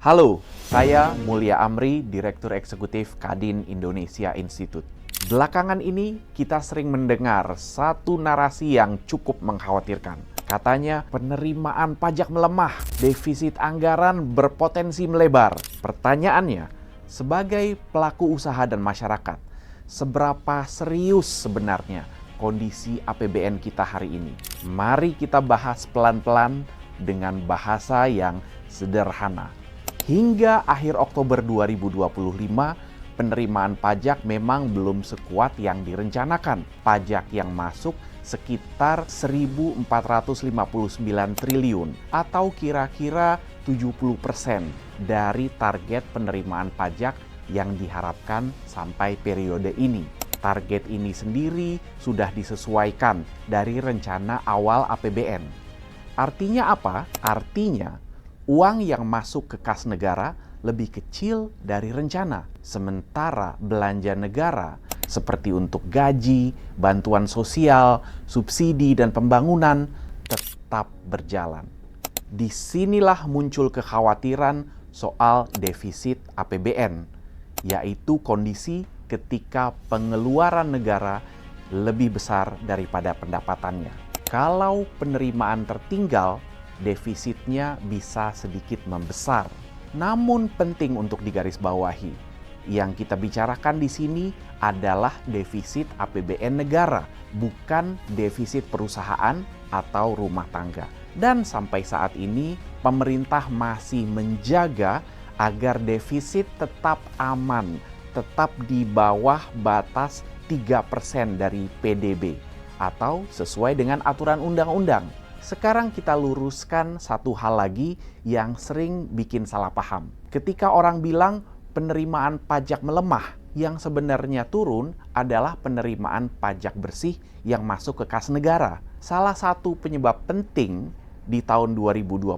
Halo, saya Mulia Amri, Direktur Eksekutif Kadin Indonesia Institute. Belakangan ini kita sering mendengar satu narasi yang cukup mengkhawatirkan. Katanya penerimaan pajak melemah, defisit anggaran berpotensi melebar. Pertanyaannya, sebagai pelaku usaha dan masyarakat, seberapa serius sebenarnya kondisi APBN kita hari ini? Mari kita bahas pelan-pelan dengan bahasa yang sederhana. Hingga akhir Oktober 2025, penerimaan pajak memang belum sekuat yang direncanakan. Pajak yang masuk sekitar 1.459 triliun atau kira-kira 70% dari target penerimaan pajak yang diharapkan sampai periode ini. Target ini sendiri sudah disesuaikan dari rencana awal APBN. Artinya apa? Artinya uang yang masuk ke kas negara lebih kecil dari rencana. Sementara belanja negara seperti untuk gaji, bantuan sosial, subsidi, dan pembangunan tetap berjalan. Disinilah muncul kekhawatiran soal defisit APBN, yaitu kondisi ketika pengeluaran negara lebih besar daripada pendapatannya. Kalau penerimaan tertinggal, defisitnya bisa sedikit membesar. Namun penting untuk digarisbawahi, yang kita bicarakan di sini adalah defisit APBN negara, bukan defisit perusahaan atau rumah tangga. Dan sampai saat ini, pemerintah masih menjaga agar defisit tetap aman, tetap di bawah batas 3% dari PDB, atau sesuai dengan aturan undang-undang. Sekarang kita luruskan satu hal lagi yang sering bikin salah paham. Ketika orang bilang penerimaan pajak melemah, yang sebenarnya turun adalah penerimaan pajak bersih yang masuk ke kas negara. Salah satu penyebab penting di tahun 2025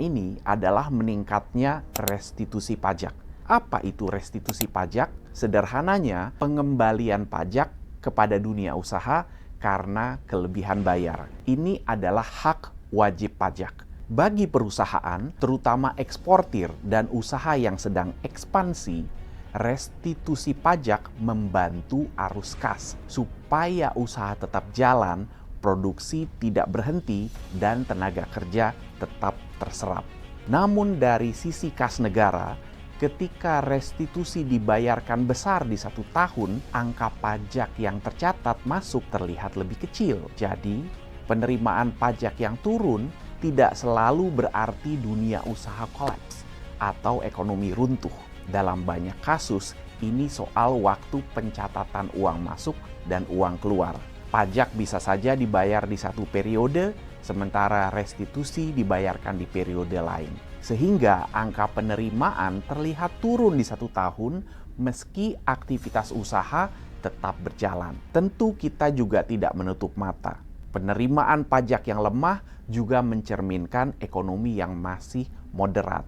ini adalah meningkatnya restitusi pajak. Apa itu restitusi pajak? Sederhananya, pengembalian pajak kepada dunia usaha karena kelebihan bayar. Ini adalah hak wajib pajak. Bagi perusahaan, terutama eksportir dan usaha yang sedang ekspansi, restitusi pajak membantu arus kas supaya usaha tetap jalan, produksi tidak berhenti, dan tenaga kerja tetap terserap. Namun dari sisi kas negara, ketika restitusi dibayarkan besar di 1 tahun, angka pajak yang tercatat masuk terlihat lebih kecil. Jadi, penerimaan pajak yang turun tidak selalu berarti dunia usaha kolaps atau ekonomi runtuh. Dalam banyak kasus, ini soal waktu pencatatan uang masuk dan uang keluar. Pajak bisa saja dibayar di satu periode, sementara restitusi dibayarkan di periode lain. Sehingga angka penerimaan terlihat turun di 1 tahun meski aktivitas usaha tetap berjalan. Tentu kita juga tidak menutup mata. Penerimaan pajak yang lemah juga mencerminkan ekonomi yang masih moderat.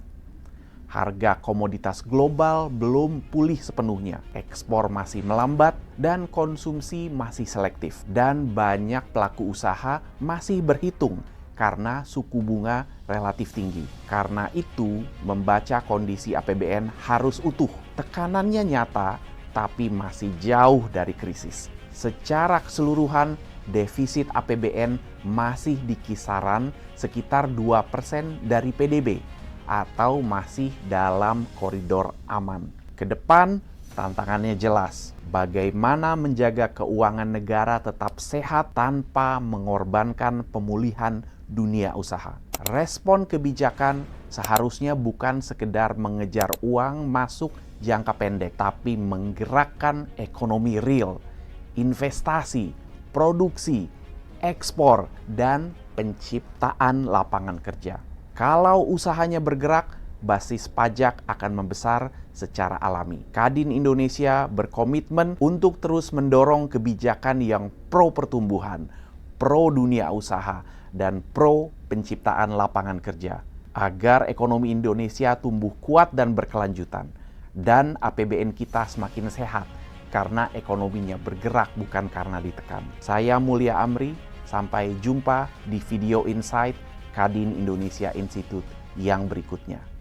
Harga komoditas global belum pulih sepenuhnya, ekspor masih melambat, dan konsumsi masih selektif. Dan banyak pelaku usaha masih berhitung karena suku bunga relatif tinggi. Karena itu, membaca kondisi APBN harus utuh. Tekanannya nyata, tapi masih jauh dari krisis. Secara keseluruhan, defisit APBN masih di kisaran sekitar 2% dari PDB, atau masih dalam koridor aman. Ke depan, tantangannya jelas. Bagaimana menjaga keuangan negara tetap sehat tanpa mengorbankan pemulihan dunia usaha. Respon kebijakan seharusnya bukan sekedar mengejar uang masuk jangka pendek, tapi menggerakkan ekonomi real, investasi, produksi, ekspor, dan penciptaan lapangan kerja. Kalau usahanya bergerak, basis pajak akan membesar secara alami. Kadin Indonesia berkomitmen untuk terus mendorong kebijakan yang pro pertumbuhan, pro dunia usaha, dan pro penciptaan lapangan kerja, agar ekonomi Indonesia tumbuh kuat dan berkelanjutan, dan APBN kita semakin sehat, karena ekonominya bergerak bukan karena ditekan. Saya Mulia Amri, sampai jumpa di video insight Kadin Indonesia Institute yang berikutnya.